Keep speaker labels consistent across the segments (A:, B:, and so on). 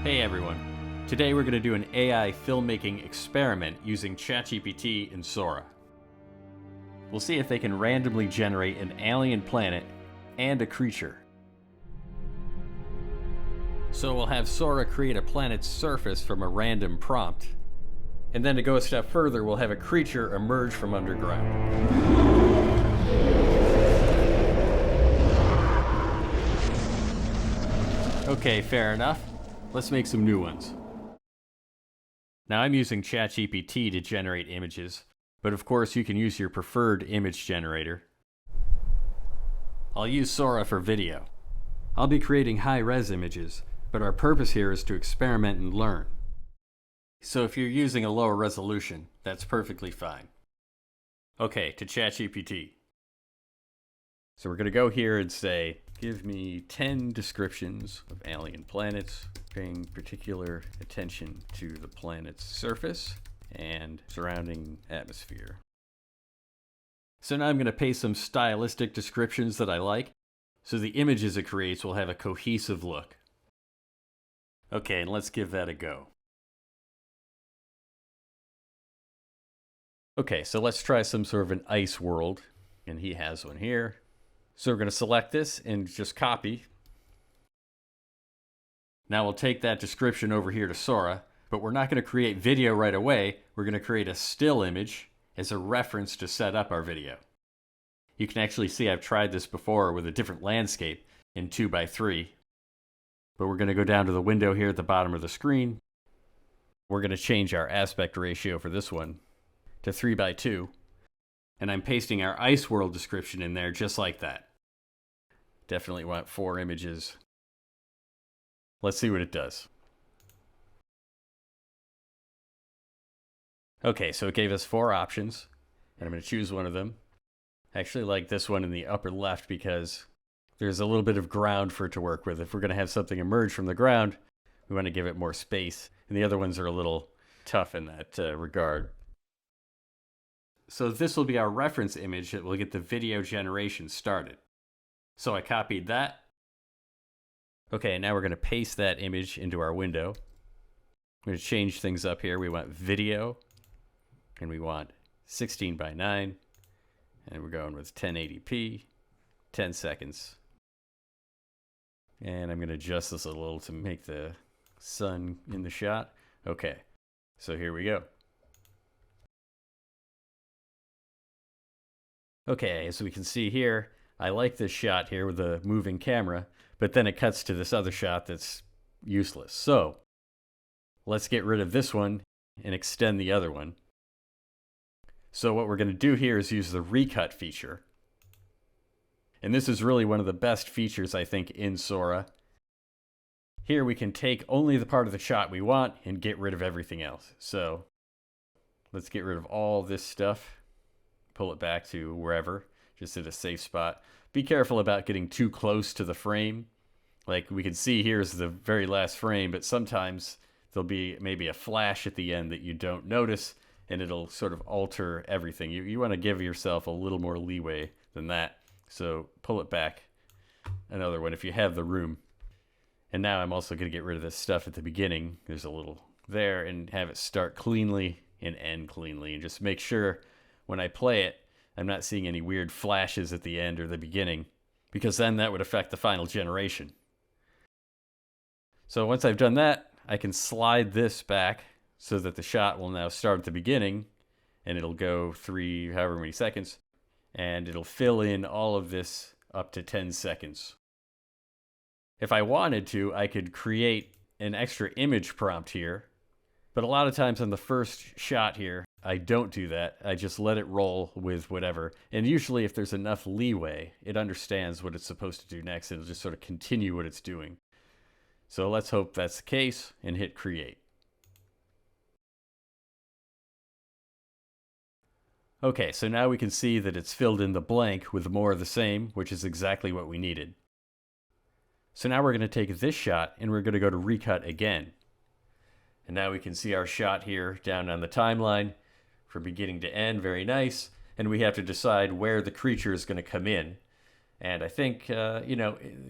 A: Hey everyone. Today we're going to do an AI filmmaking experiment using ChatGPT and Sora. We'll see if they can randomly generate an alien planet and a creature. So we'll have Sora create a planet's surface from a random prompt. And then to go a step further, we'll have a creature emerge from underground. Okay, fair enough. Let's make some new ones. Now I'm using ChatGPT to generate images, but of course you can use your preferred image generator. I'll use Sora for video. I'll be creating high-res images, but our purpose here is to experiment and learn. So if you're using a lower resolution, that's perfectly fine. Okay, to ChatGPT. So we're going to go here and say, give me 10 descriptions of alien planets, paying particular attention to the planet's surface and surrounding atmosphere. So now I'm going to paste some stylistic descriptions that I like, so the images it creates will have a cohesive look. Okay, and let's give that a go. Okay, so let's try some sort of an ice world, and he has one here. So we're going to select this and just copy. Now we'll take that description over here to Sora, but we're not going to create video right away. We're going to create a still image as a reference to set up our video. You can actually see I've tried this before with a different landscape in 2x3. But we're going to go down to the window here at the bottom of the screen. We're going to change our aspect ratio for this one to 3x2. And I'm pasting our ice world description in there just like that. Definitely want 4 images. Let's see what it does. Okay, so it gave us 4 options, and I'm going to choose one of them. I actually like this one in the upper left because there's a little bit of ground for it to work with. If we're going to have something emerge from the ground, we want to give it more space, and the other ones are a little tough in that regard. So this will be our reference image that will get the video generation started. So I copied that. Okay, now we're going to paste that image into our window. I'm going to change things up here. We want video, and we want 16:9, and we're going with 1080p, 10 seconds. And I'm going to adjust this a little to make the sun in the shot. Okay, so here we go. Okay, as we can see here, I like this shot here with the moving camera, but then it cuts to this other shot that's useless. So let's get rid of this one and extend the other one. So what we're going to do here is use the recut feature. And this is really one of the best features, I think, in Sora. Here we can take only the part of the shot we want and get rid of everything else. So let's get rid of all this stuff. Pull it back to wherever, just at a safe spot. Be careful about getting too close to the frame. Like we can see here is the very last frame, but sometimes there'll be maybe a flash at the end that you don't notice, and it'll sort of alter everything. You want to give yourself a little more leeway than that. So pull it back another one if you have the room. And now I'm also going to get rid of this stuff at the beginning. There's a little there, and have it start cleanly and end cleanly, and just make sure when I play it, I'm not seeing any weird flashes at the end or the beginning, because then that would affect the final generation. So once I've done that, I can slide this back so that the shot will now start at the beginning, and it'll go however many seconds, and it'll fill in all of this up to 10 seconds. If I wanted to, I could create an extra image prompt here, but a lot of times on the first shot here, I don't do that. I just let it roll with whatever. And usually if there's enough leeway, it understands what it's supposed to do next, and it'll just sort of continue what it's doing. So let's hope that's the case and hit create. Okay, so now we can see that it's filled in the blank with more of the same, which is exactly what we needed. So now we're going to take this shot and we're going to go to recut again. And now we can see our shot here down on the timeline from beginning to end, very nice. And we have to decide where the creature is going to come in. And I think,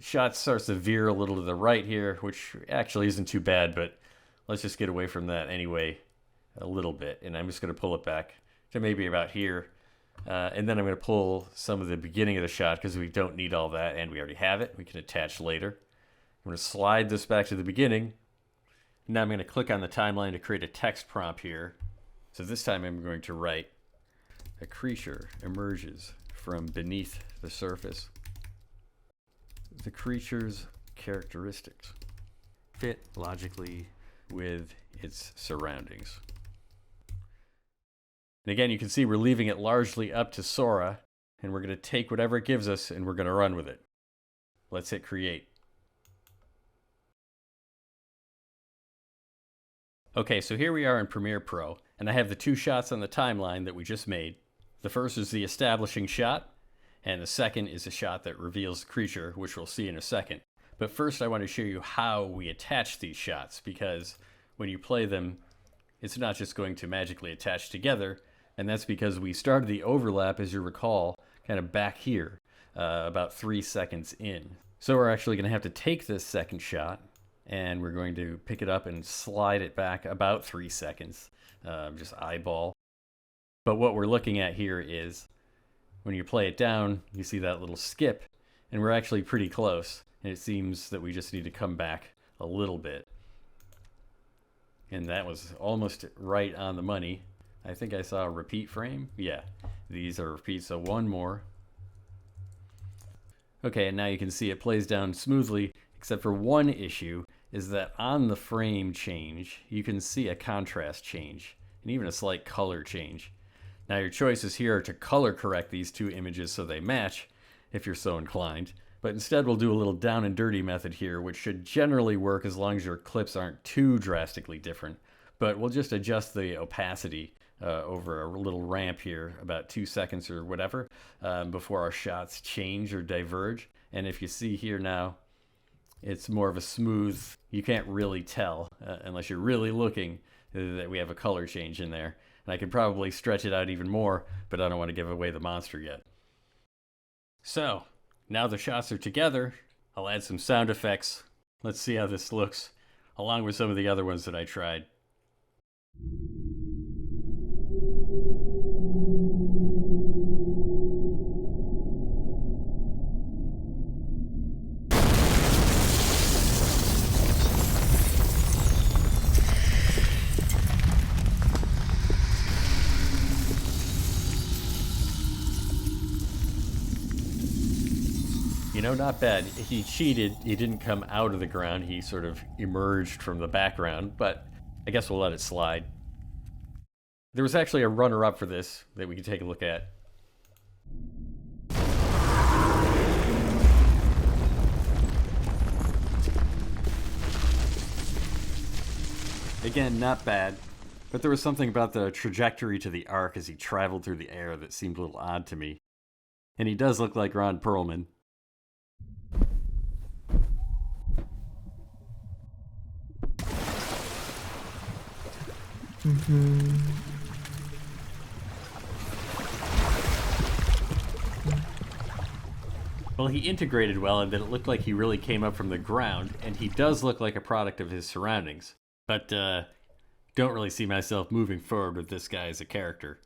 A: shot starts to veer a little to the right here, which actually isn't too bad, but let's just get away from that anyway a little bit. And I'm just going to pull it back to maybe about here. And then I'm going to pull some of the beginning of the shot because we don't need all that, and we already have it. We can attach later. I'm going to slide this back to the beginning. Now I'm going to click on the timeline to create a text prompt here. So this time I'm going to write, a creature emerges from beneath the surface. The creature's characteristics fit logically with its surroundings. And again, you can see we're leaving it largely up to Sora, and we're going to take whatever it gives us and we're going to run with it. Let's hit create. Okay, so here we are in Premiere Pro, and I have the two shots on the timeline that we just made. The first is the establishing shot, and the second is a shot that reveals the creature, which we'll see in a second. But first I want to show you how we attach these shots, because when you play them, it's not just going to magically attach together, and that's because we started the overlap, as you recall, kind of back here, about 3 seconds in. So we're actually going to have to take this second shot, and we're going to pick it up and slide it back about 3 seconds, just eyeball. But what we're looking at here is, when you play it down, you see that little skip, and we're actually pretty close, and it seems that we just need to come back a little bit. And that was almost right on the money. I think I saw a repeat frame. Yeah, these are repeats, so one more. Okay, and now you can see it plays down smoothly, except for one issue, is that on the frame change, you can see a contrast change, and even a slight color change. Now your choices here are to color correct these two images so they match, if you're so inclined. But instead we'll do a little down and dirty method here, which should generally work as long as your clips aren't too drastically different. But we'll just adjust the opacity over a little ramp here, about 2 seconds or whatever, before our shots change or diverge. And if you see here now, it's more of a smooth, you can't really tell, unless you're really looking, that we have a color change in there. And I could probably stretch it out even more, but I don't want to give away the monster yet. So, now the shots are together, I'll add some sound effects. Let's see how this looks, along with some of the other ones that I tried. You know, not bad. He cheated. He didn't come out of the ground. He sort of emerged from the background, but I guess we'll let it slide. There was actually a runner-up for this that we can take a look at. Again, not bad, but there was something about the trajectory to the arc as he traveled through the air that seemed a little odd to me. And he does look like Ron Perlman. Well, he integrated well, and that it looked like he really came up from the ground, and he does look like a product of his surroundings. But, don't really see myself moving forward with this guy as a character.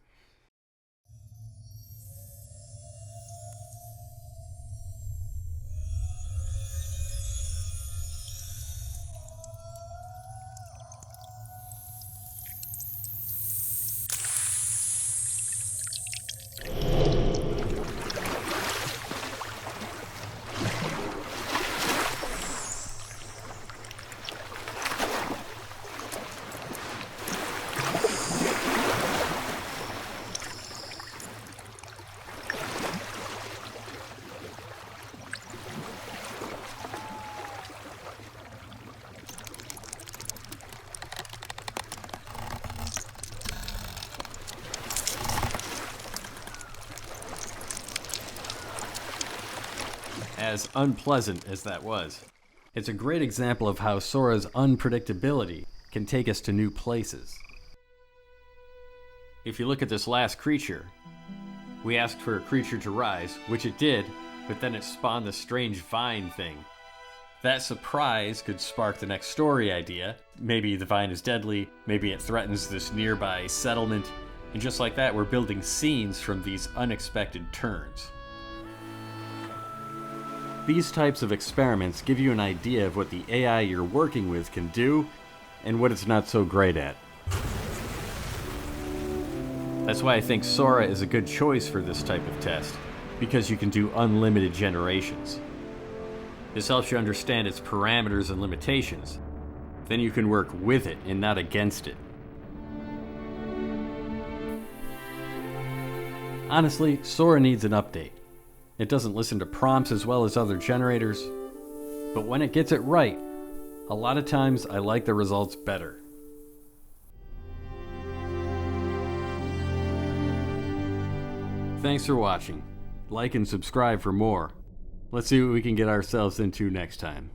A: As unpleasant as that was, it's a great example of how Sora's unpredictability can take us to new places. If you look at this last creature, we asked for a creature to rise, which it did, but then it spawned the strange vine thing. That surprise could spark the next story idea. Maybe the vine is deadly, maybe it threatens this nearby settlement, and just like that, we're building scenes from these unexpected turns. These types of experiments give you an idea of what the AI you're working with can do, and what it's not so great at. That's why I think Sora is a good choice for this type of test, because you can do unlimited generations. This helps you understand its parameters and limitations. Then you can work with it and not against it. Honestly, Sora needs an update. It doesn't listen to prompts as well as other generators, but when it gets it right, a lot of times I like the results better. Thanks for watching. Like and subscribe for more. Let's see what we can get ourselves into next time.